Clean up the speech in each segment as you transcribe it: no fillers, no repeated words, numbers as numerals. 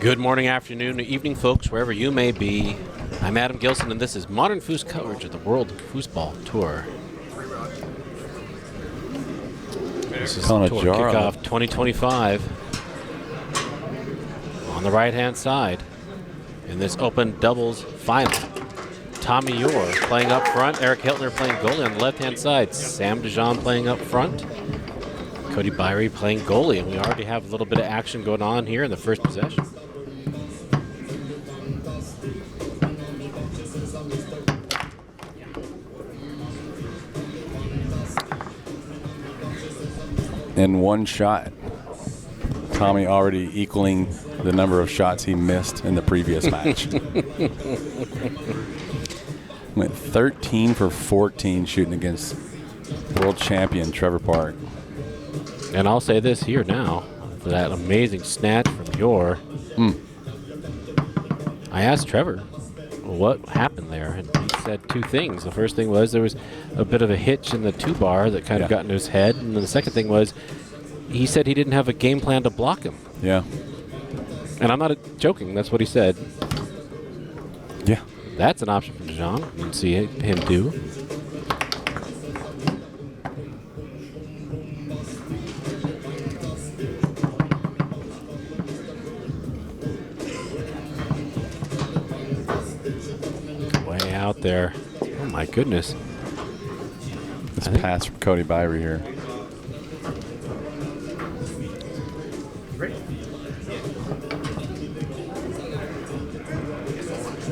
Good morning, afternoon, or evening, folks, wherever you may be. I'm Adam Gilson, and this is Modern Foos coverage of the World Foosball Tour. This is Tour Kickoff 2025. On the right-hand side, in this open doubles final, Tommy Yore playing up front, Erik Hueltner playing goalie on the left-hand side, Sam Dijohn playing up front, Cody Byre playing goalie, and we already have a little bit of action going on here in the first possession. In one shot, Tommy already equaling the number of shots he missed in the previous match. Went 13 for 14 shooting against world champion Trevor Park. And I'll say this here now, for that amazing snatch from Yore. I asked Trevor what happened there, and he said two things. The first thing was there was a bit of a hitch in the two bar that kind of got into his head, and then the second thing was he said he didn't have a game plan to block him. Yeah. And I'm not joking. That's what he said. Yeah. That's an option for Dijohn. You can see him do. Way out there. Oh, my goodness. This pass from Cody Byre here.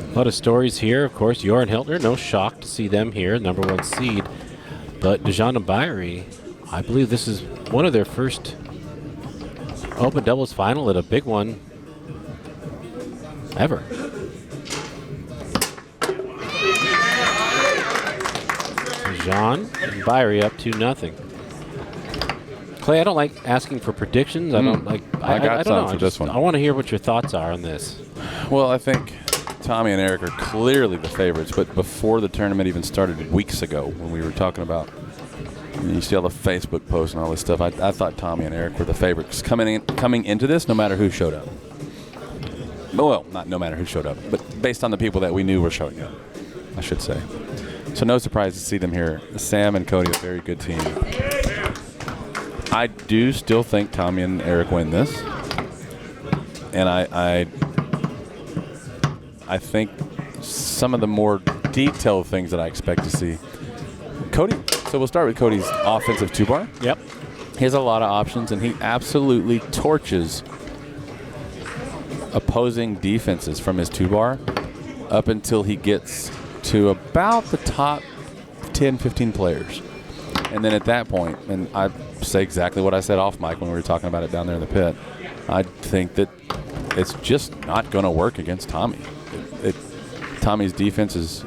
A lot of stories here. Of course, Yore and Hueltner, no shock to see them here, number one seed. But Dijohn and Byre, I believe this is one of their first open doubles final at a big one ever. Dijohn and Byre up 2-0. Clay, I don't like asking for predictions. I don't like. I got some for this one. I want to hear what your thoughts are on this. Well, I think Tommy and Erik are clearly the favorites, but before the tournament even started weeks ago, when we were talking about, you see all the Facebook posts and all this stuff, I thought Tommy and Erik were the favorites coming into this, no matter who showed up. Well, not no matter who showed up, but based on the people that we knew were showing up, I should say. So no surprise to see them here. Sam and Cody, a very good team. I do still think Tommy and Erik win this, and I think some of the more detailed things that I expect to see. Cody, so we'll start with Cody's offensive two-bar. Yep. He has a lot of options, and he absolutely torches opposing defenses from his two-bar up until he gets to about the top 10, 15 players. And then at that point, and I say exactly what I said off mic when we were talking about it down there in the pit, I think that it's just not going to work against Tommy. Tommy's defense is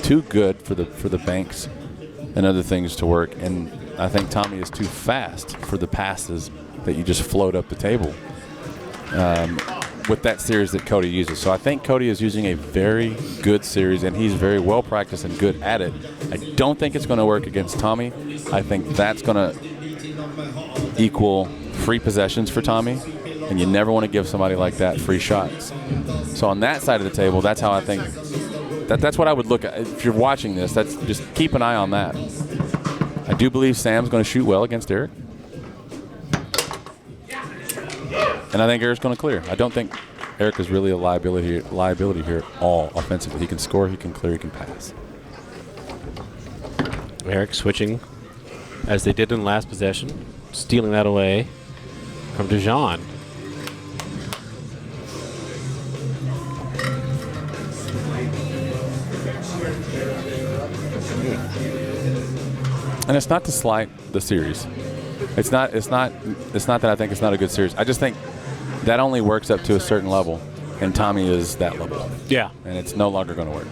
too good for the banks and other things to work, and I think Tommy is too fast for the passes that you just float up the table with that series that Cody uses. So I think Cody is using a very good series, and he's very well practiced and good at it. I don't think it's going to work against Tommy. I think that's going to equal free possessions for Tommy, and you never want to give somebody like that free shots. So on that side of the table, that's how I think that's what I would look at. If you're watching this, that's just keep an eye on that. I do believe Sam's going to shoot well against Erik, and I think Erik's going to clear. I don't think Erik is really a liability here at all offensively. He can score, he can clear, he can pass. Erik switching as they did in the last possession, stealing that away from Dijohn. And it's not to slight the series. It's not that I think it's not a good series. I just think that only works up to a certain level, and Tommy is that level. Yeah. And it's no longer going to work.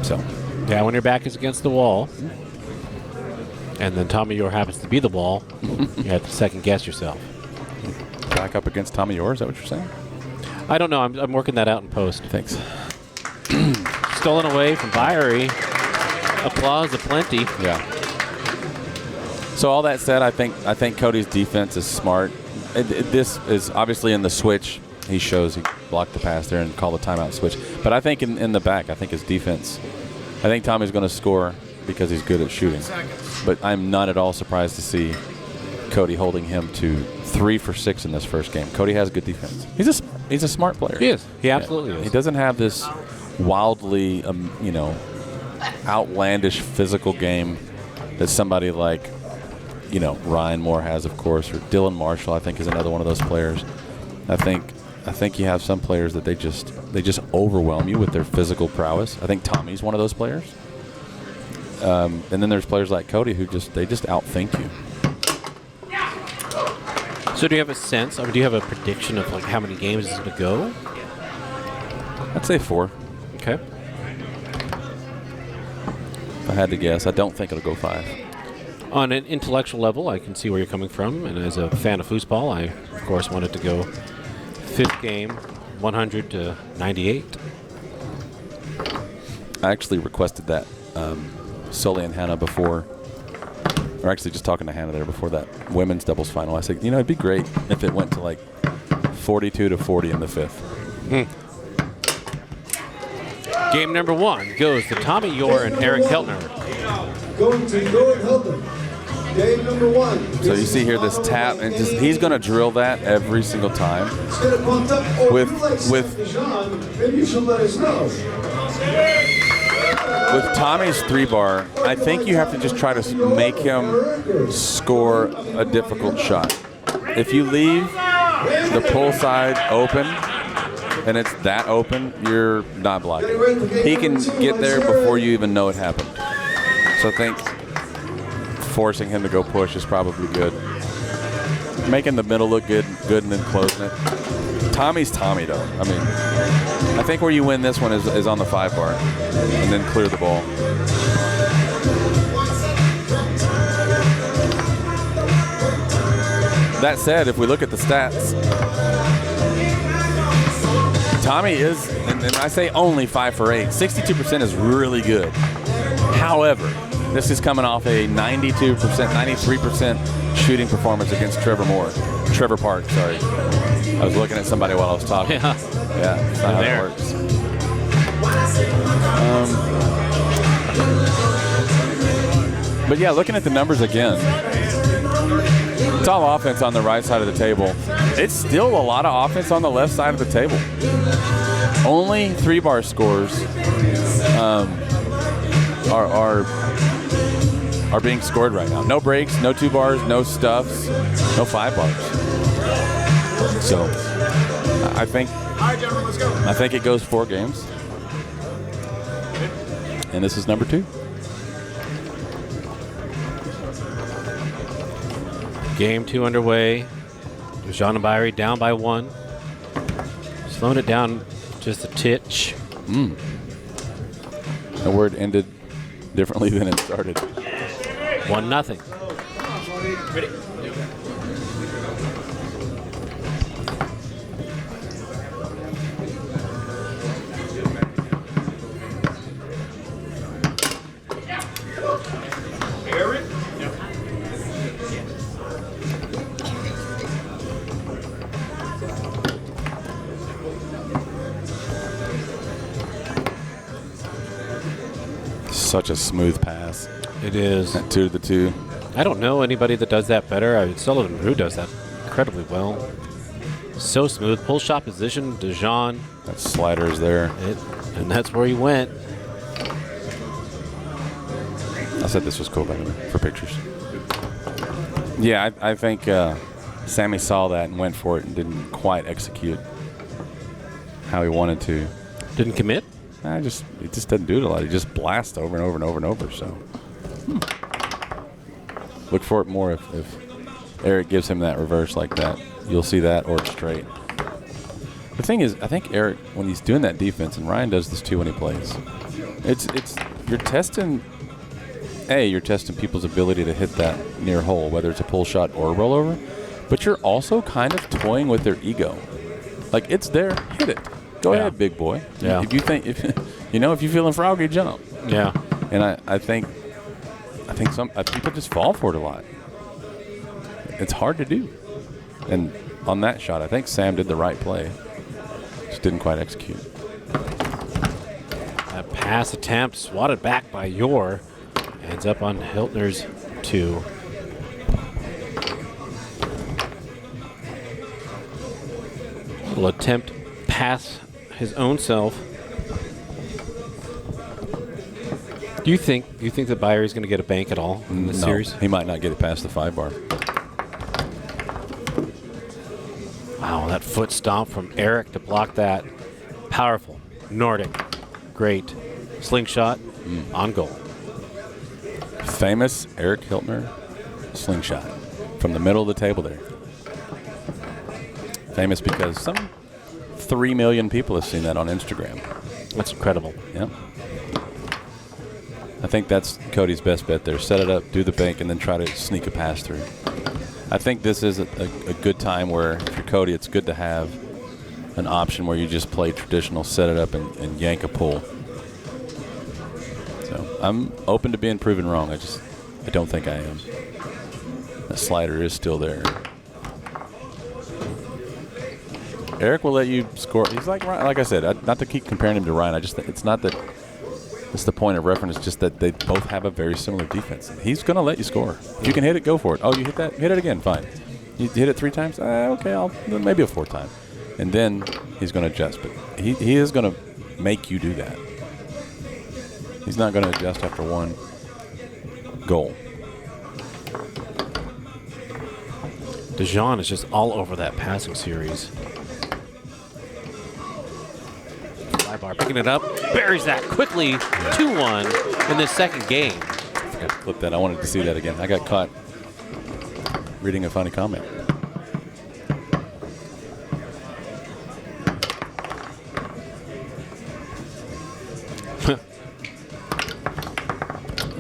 So. Yeah, when your back is against the wall, and then Tommy Yore happens to be the wall, you have to second guess yourself. Back up against Tommy Yore, is that what you're saying? I don't know. I'm working that out in post. Thanks. Stolen away from Byre. Applause aplenty. Yeah. So all that said, I think Cody's defense is smart. This is obviously in the switch. he shows he blocked the pass there and called the timeout switch. But I think in the back, I think his defense, I think Tommy's going to score because he's good at shooting. But I'm not at all surprised to see Cody holding him to 3 for 6 in this first game. Cody has good defense. He's a smart player. He is. He absolutely is. He doesn't have this wildly, outlandish physical game that somebody like, Ryan Moore has, of course, or Dylan Marshall, I think, is another one of those players. I think you have some players that they just overwhelm you with their physical prowess. I think Tommy's one of those players. And then there's players like Cody who just outthink you. So do you have a sense, do you have a prediction of like how many games it's going to go? I'd say 4. Okay. If I had to guess, I don't think it'll go 5. On an intellectual level, I can see where you're coming from, and as a fan of foosball, I of course wanted to go 5th game, 100 to 98. I actually requested that Sully and Hannah before, or actually just talking to Hannah there before that women's doubles final. I said, it'd be great if it went to like 42 to 40 in the 5th. Game number 1 goes to Tommy Yore and Erik Hueltner. Going to Yore and Hueltner. Game number 1. So you see here this tap, and he's going to drill that every single time. With maybe you should let us know. With Tommy's 3-bar, I think you have to just try to make him score a difficult shot. If you leave the pull side open, and it's that open, you're not blocking. He can get there before you even know it happened. So I think forcing him to go push is probably good. Making the middle look good and then closing it. Tommy's Tommy, though. I mean, I think where you win this one is on the 5-bar and then clear the ball. That said, if we look at the stats, Tommy is, and I say only 5 for 8. 62% is really good. However, this is coming off a 92%, 93% shooting performance against Trevor Park, sorry. I was looking at somebody while I was talking. Yeah. Yeah, that's not how that works. But yeah, looking at the numbers again, it's all offense on the right side of the table. It's still a lot of offense on the left side of the table. Only 3-bar scores are being scored right now. No breaks, no 2-bars, no stuffs, no 5-bars. So I think it goes 4 games. And this is number 2. Game 2 underway. Dijohn and Byre down by 1. Slowing it down just a titch. The word ended differently than it started. 1-0. Ready? Erik? Such a smooth pass. It is. That 2 to the 2. I don't know anybody that does that better. Sullivan Brew does that incredibly well. So smooth. Pull shot position, Dijohn. That slider is there. And that's where he went. I said this was cool, by the way, for pictures. Yeah, I think Sammy saw that and went for it and didn't quite execute how he wanted to. Didn't commit? He just doesn't do it a lot. He just blasts over and over and over and over. So look for it more if Erik gives him that reverse like that. You'll see that or straight. The thing is, I think Erik, when he's doing that defense, and Ryan does this too when he plays, you're testing people's ability to hit that near hole, whether it's a pull shot or a rollover, but you're also kind of toying with their ego. Like, it's there, hit it. Go ahead, big boy. Yeah. If you're feeling froggy, jump. Yeah. And I think some people just fall for it a lot. It's hard to do. And on that shot, I think Sam did the right play. just didn't quite execute. That pass attempt swatted back by Yore. Ends up on Hueltner's 2. Little attempt pass his own self. Do you think that Byre is going to get a bank at all in this series? He might not get it past the 5 bar. Wow, that foot stomp from Erik to block that. Powerful. Nordic. Great. Slingshot on goal. Famous Erik Hueltner slingshot from the middle of the table there. Famous because some 3 million people have seen that on Instagram. That's incredible. Yeah. I think that's Cody's best bet there. Set it up, do the bank, and then try to sneak a pass through. I think this is a good time where, if you're Cody, it's good to have an option where you just play traditional, set it up, and yank a pull. So I'm open to being proven wrong. I don't think I am. That slider is still there. Erik will let you score. He's like Ryan. Like I said, not to keep comparing him to Ryan. It's not that. It's the point of reference. It's just that they both have a very similar defense. He's going to let you score. If you can hit it, go for it. Oh, you hit that? Hit it again. Fine. You hit it 3 times? Okay, maybe a 4th time. And then he's going to adjust. But he is going to make you do that. He's not going to adjust after one goal. Dijohn is just all over that passing series. Byre picking it up, buries that quickly, 2-1 in this second game. I forgot to clip that. I wanted to see that again. I got caught reading a funny comment.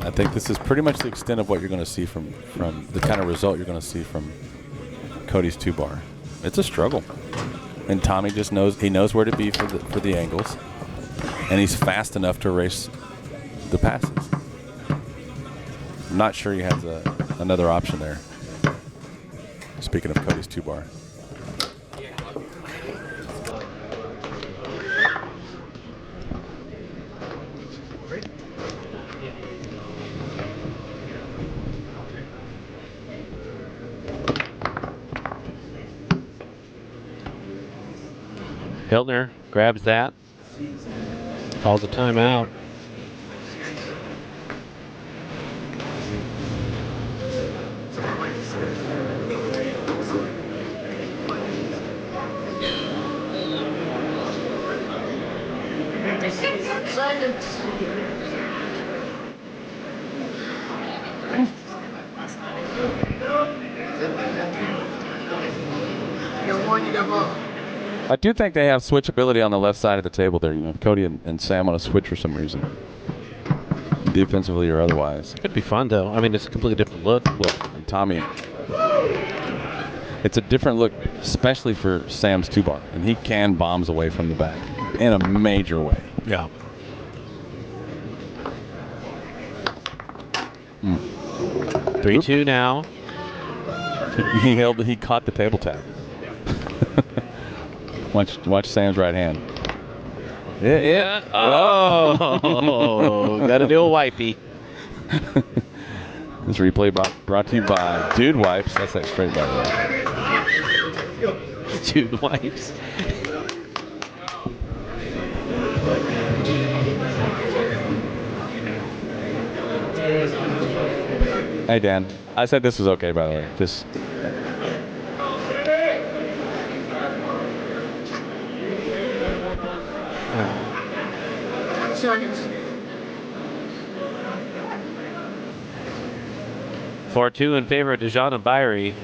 I think this is pretty much the extent of what you're going to see from the kind of result you're going to see from Cody's 2 bar. It's a struggle. And Tommy just knows where to be for the angles, and he's fast enough to erase the passes. I'm not sure he has another option there. Speaking of Cody's 2 bar. Hueltner grabs that, calls a timeout. I do think they have switchability on the left side of the table there. You know, Cody and Sam want to switch for some reason, defensively or otherwise. Could be fun though. I mean, it's a completely different look. And Tommy, it's a different look, especially for Sam's 2 bar, and he can bombs away from the back in a major way. Yeah. 3-2 now. He caught the table tap. Watch Sam's right hand. Yeah. Oh, got to do a wipey. This replay brought to you by Dude Wipes. That's that straight by the way. Dude Wipes. Hey Dan, I said this was okay by the way. Just. 4-2 in favor of Dijohn and Byre.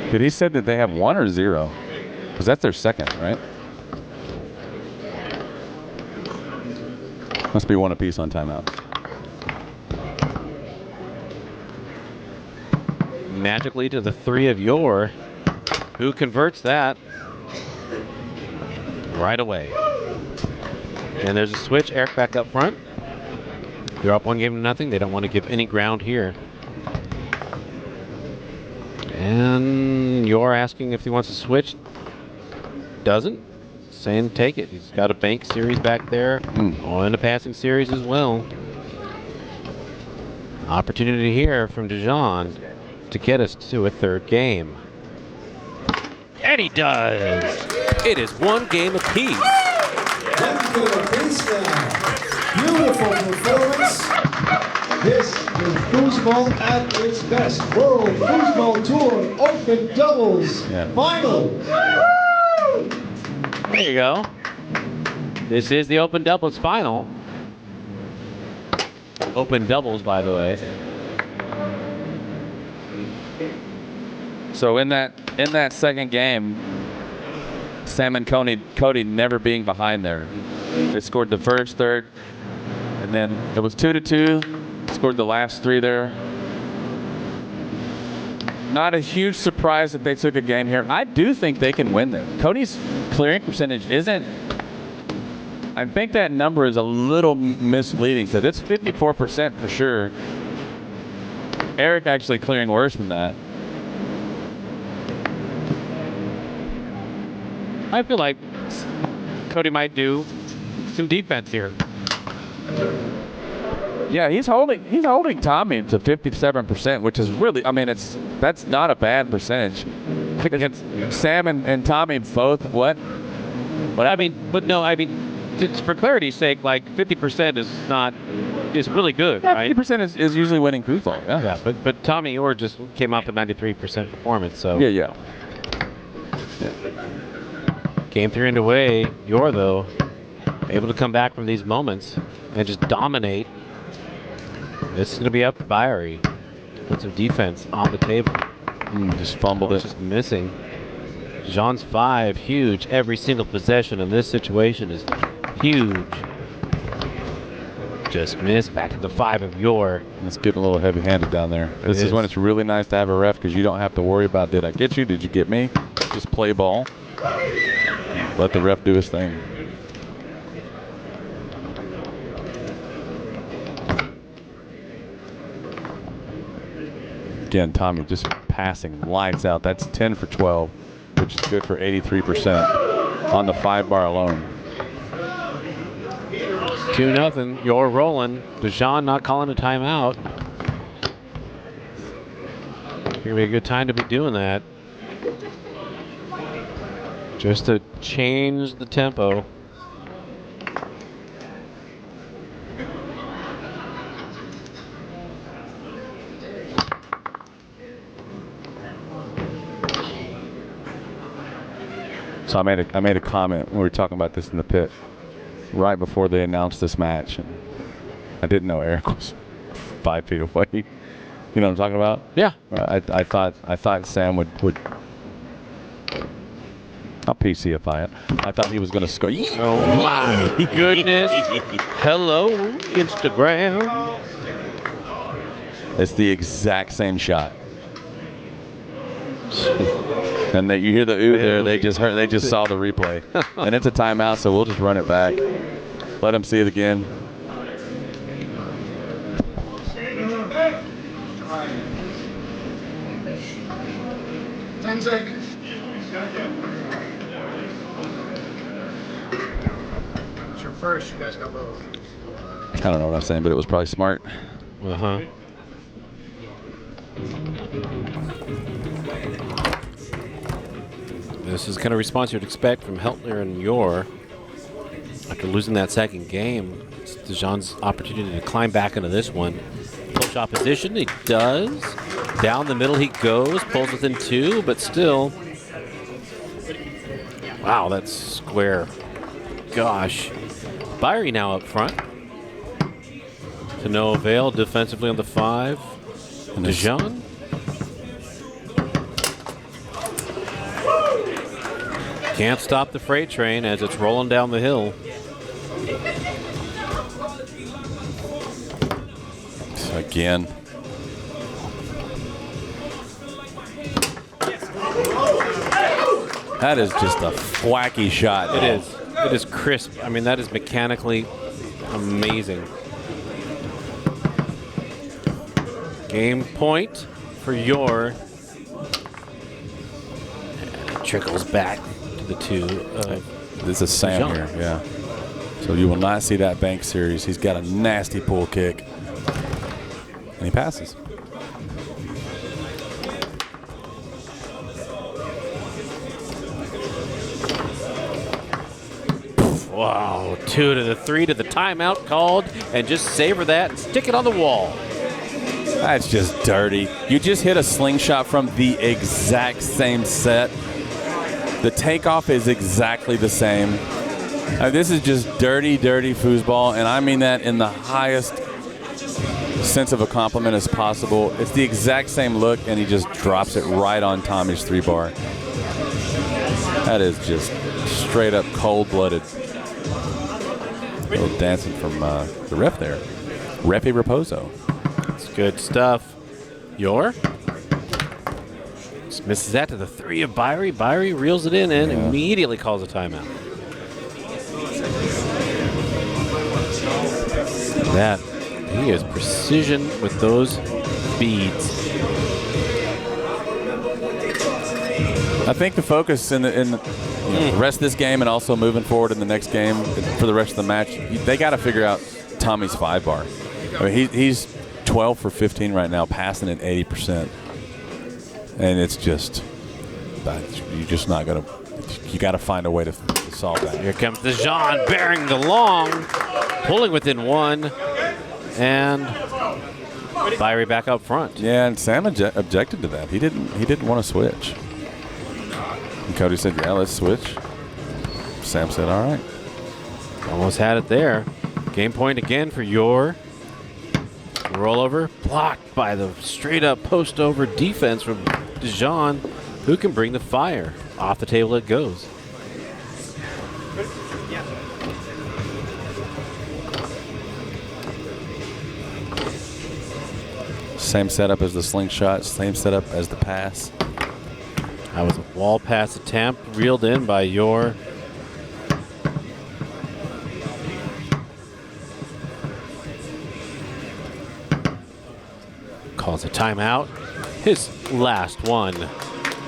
Did he say that they have 1 or 0? Because that's their second, right? Must be 1 apiece on timeout. Magically to the 3 of Yore, who converts that right away. And there's a switch. Erik back up front. They're up 1-0. They don't want to give any ground here. And Yore asking if he wants to switch. doesn't. Saying take it. He's got a bank series back there. And a passing series as well. Opportunity here from Dijohn to get us to a third game. And he does. It is one game apiece. One game apiece now. Beautiful performance. This is Foosball at its best. World Foosball Tour Open Doubles Final. There you go. This is the Open Doubles Final. Open Doubles, by the way. So in that second game, Sam and Cody never being behind there. They scored the first, third, and then it was 2-2. Scored the last 3 there. Not a huge surprise that they took a game here. I do think they can win this. Cody's clearing percentage isn't. I think that number is a little misleading. So it's 54% for sure. Erik actually clearing worse than that. I feel like Cody might do some defense here. Yeah, he's holding Tommy to 57%, which is really, I mean, that's not a bad percentage. Against Sam and Tommy both, what? But I mean, it's for clarity's sake, like 50% is really good, Yeah, right? 50% is usually winning foosball. Yeah. But Tommy Yore just came off a 93% performance, so. Yeah. Game 3 underway. Yore, though, able to come back from these moments and just dominate. This is going to be up to Byre. Put some defense on the table. Just fumbled it. Just missing. Dijohn's 5, huge. Every single possession in this situation is huge. Just missed. Back to the 5 of Yore. It's getting a little heavy-handed down there. This is when it's really nice to have a ref because you don't have to worry about, did I get you? Did you get me? Just play ball. Let the ref do his thing. Again, Tommy just passing lights out. That's 10 for 12, which is good for 83% on the 5 bar alone. 2-0. Yore rolling. Dijohn not calling a timeout. Gonna be a good time to be doing that. Just to change the tempo. So I made a comment when we were talking about this in the pit right before they announced this match. And I didn't know Erik was 5 feet away. You know what I'm talking about? Yeah. I thought Sam would I'll PCFI it. I thought he was going to score. Oh my goodness. Hello, Instagram. It's the exact same shot. And you hear the ooh there. They just saw the replay. And it's a timeout, so we'll just run it back. Let them see it again. It's your first. You guys got both. I don't know what I'm saying, but it was probably smart. Uh-huh. This is the kind of response you'd expect from Hueltner and Yore. After losing that second game, it's Dijohn's opportunity to climb back into this one. Push opposition, he does. Down the middle he goes, pulls within 2, but still. Wow, that's square. Gosh. Byre now up front. To no avail, defensively on the 5. Dijohn. Can't stop the freight train as it's rolling down the hill. Again. That is just a wacky shot. It is. It is crisp. I mean, that is mechanically amazing. Game point for Yore. And it trickles back to the two. This is Sam Dijohn. here, yeah. So you will not see that bank series. He's got a nasty pull kick. And he passes. Wow, 2 to the 3 to the timeout called, and just savor that and stick it on the wall. That's just dirty. You just hit a slingshot from the exact same set. The takeoff is exactly the same. This is just dirty, dirty foosball, and I mean that in the highest sense of a compliment as possible. It's the exact same look, and he just drops it right on Tommy's 3-bar. That is just straight up cold-blooded. A little dancing from the ref there. Refi Raposo. It's good stuff. Yore just misses that to the 3 of Byre. Byre reels it in and immediately calls a timeout. That he is precision with those beads. I think the focus in the rest of this game and also moving forward in the next game for the rest of the match, they got to figure out Tommy's 5-bar. I mean, he's 12 for 15 right now, passing at 80%, and it's just you're just not gonna. You got to find a way to solve that. Here comes Dijohn bearing the long, pulling within 1, and Byre back up front. Yeah, and Sam objected to that. He didn't want to switch. And Cody said, "Yeah, let's switch." Sam said, "All right." Almost had it there. Game point again for Yore. Rollover blocked by the straight-up post-over defense from Dijohn, who can bring the fire. Off the table it goes. Same setup as the slingshot, same setup as the pass. That was a wall pass attempt, reeled in by Yore. Calls a timeout. His last one.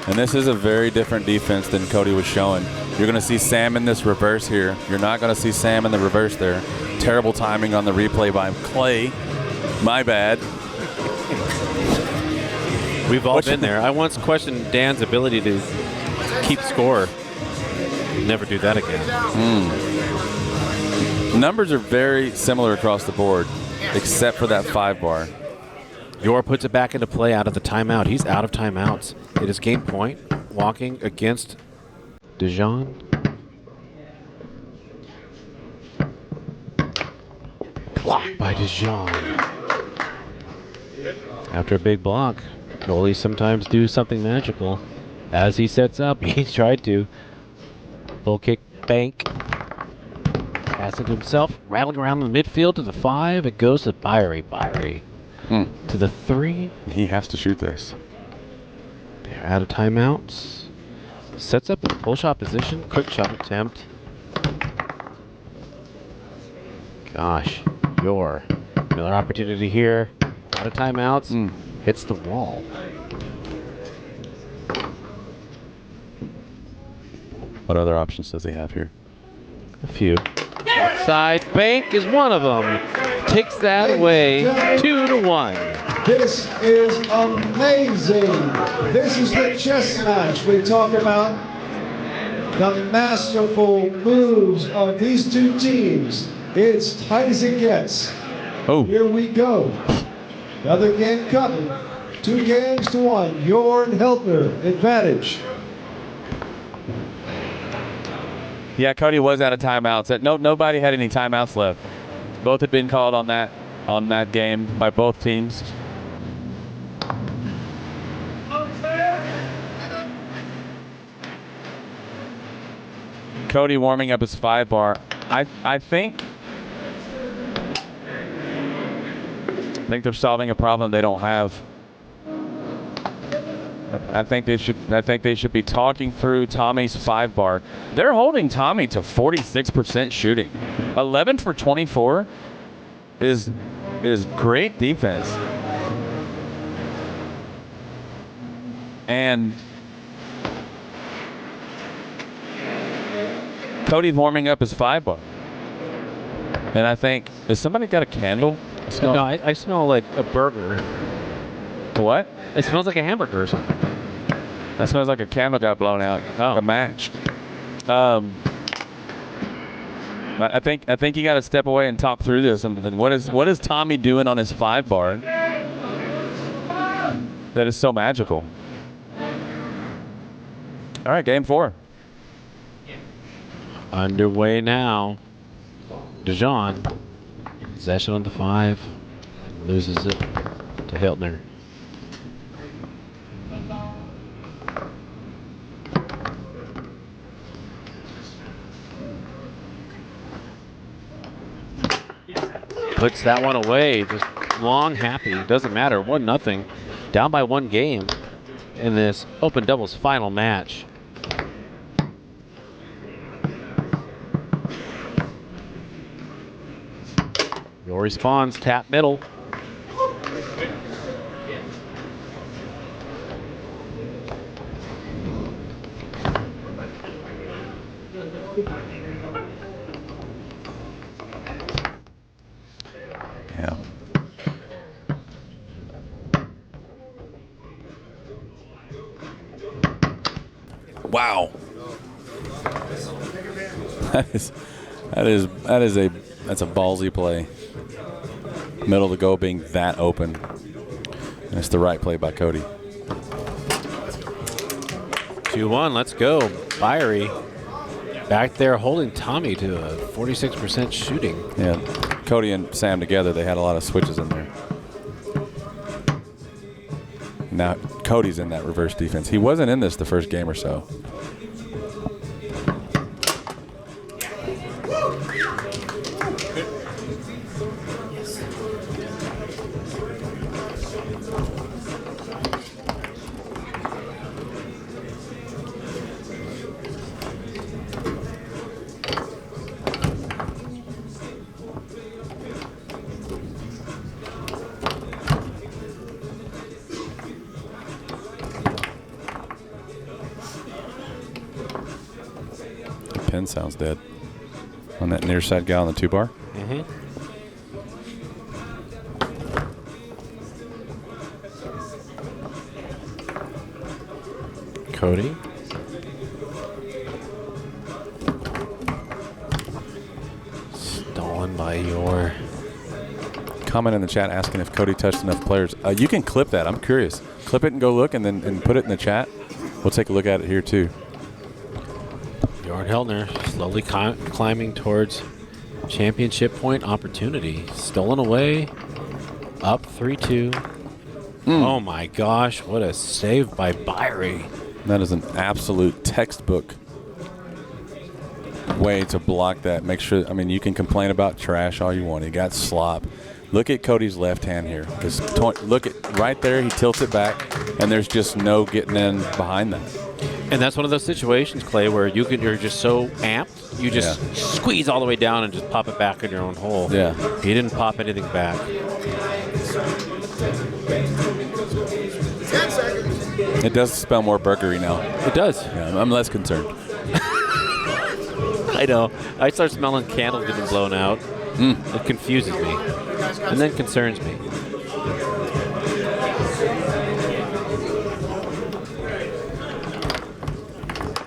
And this is a very different defense than Cody was showing. You're going to see Sam in this reverse here. You're not going to see Sam in the reverse there. Terrible timing on the replay by Clay. My bad. We've all been there. I once questioned Dan's ability to keep score. Never do that again. Numbers are very similar across the board, except for that 5-bar. Yore puts it back into play out of the timeout. He's out of timeouts. It is game point. Walking against Dijohn. Blocked by Dijohn. After a big block, goalies sometimes do something magical. As he sets up, he's tried to. Full kick bank. Pass it to himself. Rattling around the midfield to the 5. It goes to Byre. Byre. To the 3. He has to shoot this. They're out of timeouts. Sets up a full shot position. Quick shot attempt. Gosh. Yore. Another opportunity here. Out of timeouts. Hits the wall. What other options does he have here? A few. Side bank is one of them. Takes that away. 2-1. This is amazing. This is the chess match. We talk about the masterful moves of these two teams. It's tight as it gets. Oh. Here we go. Another game coming. 2-1. Yore and Hueltner advantage. Yeah, Cody was out of timeouts. Nobody had any timeouts left. Both had been called on that game by both teams. Cody warming up his 5-bar. I think they're solving a problem they don't have. I think they should be talking through Tommy's 5-bar. They're holding Tommy to 46% shooting. 11 for 24 is great defense. And Cody's warming up his 5-bar. And I think, has somebody got a candle? No, I smell like a burger. What? It smells like a hamburger or something. That smells like a candle got blown out. Oh. A match. I think you got to step away and talk through this. And what is Tommy doing on his 5-bar that is so magical? All right, game 4. Underway now. Dijohn, possession on the 5, loses it to Hueltner. Puts that one away, just long happy. Doesn't matter, 1-0. Down by 1 game in this open doubles final match. Yore responds, tap middle. Yeah. Wow. That's a ballsy play. Middle of the goal being that open. And it's the right play by Cody. 2-1, let's go. Byre back there holding Tommy to a 46% shooting. Yeah, Cody and Sam together, they had a lot of switches in there. Now Cody's in that reverse defense. He wasn't in this the first game or so. Pin sounds dead on that near side guy on the 2-bar. Mm-hmm. Cody. Stolen by Yore. Comment in the chat asking if Cody touched enough players. You can clip that. I'm curious. Clip it and go look, and then put it in the chat. We'll take a look at it here too. Yore and Hueltner slowly climbing towards championship point opportunity. Stolen away. Up 3-2. Oh my gosh, what a save by Byre. That is an absolute textbook way to block that. Make sure, I mean, you can complain about trash all you want. He got slop. Look at Cody's left hand here. Look at right there, he tilts it back, and there's just no getting in behind that. And that's one of those situations, Clay, where you're just so amped, you just squeeze all the way down and just pop it back in your own hole. Yeah. He didn't pop anything back. It does smell more burgery now. It does. Yeah, I'm less concerned. I know. I start smelling candles getting blown out. It confuses me and then concerns me.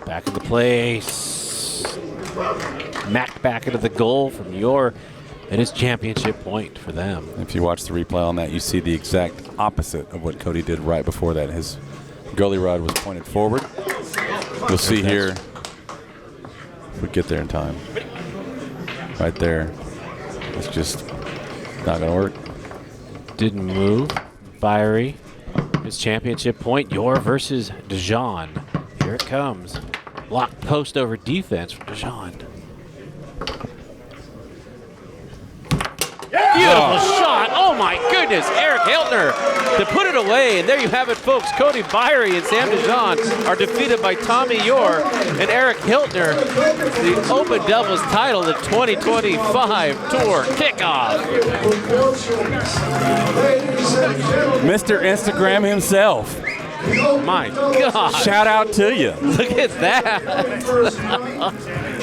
Back in the place. Macked back into the goal from Yore. It is championship point for them. If you watch the replay on that, you see the exact opposite of what Cody did right before that. His goalie rod was pointed forward. You'll see here, if we get there in time, right there, it's just not going to work. Didn't move. Byre, his championship point. Yore versus Dijohn. Here it comes. Block post over defense from Dijohn. Beautiful shot. Oh my goodness. Erik Hueltner to put it away. And there you have it, folks. Cody Byre and Sam Dijohn are defeated by Tommy Yore and Erik Hueltner. The Open Doubles title, the 2025 Tour kickoff. Mr. Instagram himself. My God. Shout out to you. Look at that.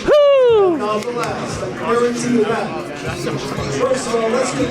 Woo! not the last. I guarantee you that. First of all, let's get